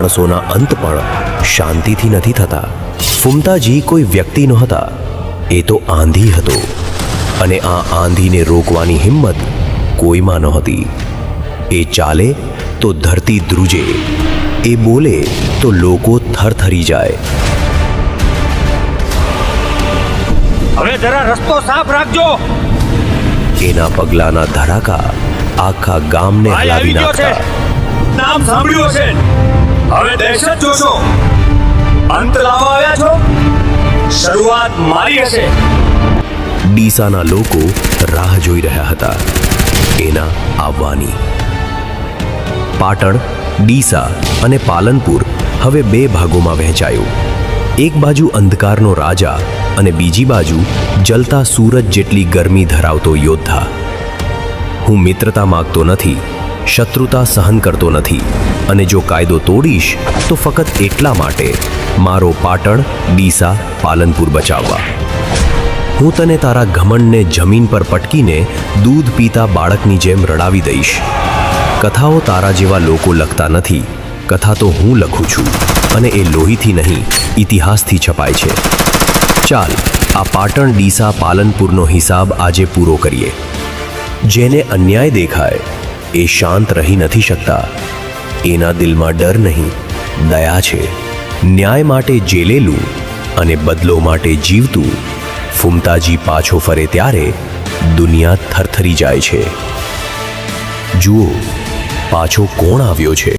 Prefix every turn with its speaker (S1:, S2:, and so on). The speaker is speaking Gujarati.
S1: માણસોના અંત પણ શાંતિથી નથી થતા. ફુમતાજી કોઈ વ્યક્તિ નહોતા, એ તો આંધી હતો, અને આ આંધીને રોકવાની હિંમત કોઈમાં નહોતી. એ ચાલે તો ધરતી ધ્રુજે, એ બોલે તો લોકો થરથરી જાય.
S2: હવે જરા રસ્તો સાફ રાખજો.
S1: એના પગલાના ધડાકા આખા ગામને હલાવી નાખતા.
S2: નામ સાંભળ્યું હશે, હવે દહેશત જોશો. અંત લાવવા આવ્યા છો, શરૂઆત મારી હશે.
S1: ડીસાના લોકો રાહ જોઈ રહ્યા હતા એના આવવાની. પાટણ, ડીસા અને પાલનપુર હવે બે ભાગોમાં વહેંચાયું. એક બાજુ અંધકારનો રાજા અને બીજી બાજુ જલતા સૂરજ જેટલી ગરમી ધરાવતો યોદ્ધા. હું મિત્રતા માગતો નથી, શત્રુતા સહન કરતો નથી, અને જો કાયદો તોડીશ તો ફક્ત એટલા માટે, મારો પાટણ, ડીસા, પાલનપુર બચાવવા. હું તને તારા ઘમંડને જમીન પર પટકીને દૂધ પીતા બાળકની જેમ રડાવી દઈશ. કથાઓ તારા જેવા લોકો લખતા નથી, કથા તો હું લખું છું, અને એ લોહીથી નહીં, ઇતિહાસથી છપાય છે. ચાલ, આ પાટણ, ડીસા, પાલનપુરનો હિસાબ આજે પૂરો કરીએ. જેને અન્યાય દેખાય એ શાંત રહી નથી શકતા. એના દિલમાં ડર નહીં, દયા છે. ન્યાય માટે જેલેલું અને બદલો માટે જીવતું ફુમતાજી પાછો ફરે ત્યારે દુનિયા થરથરી જાય છે. જુઓ, પાછો કોણ આવ્યો છે.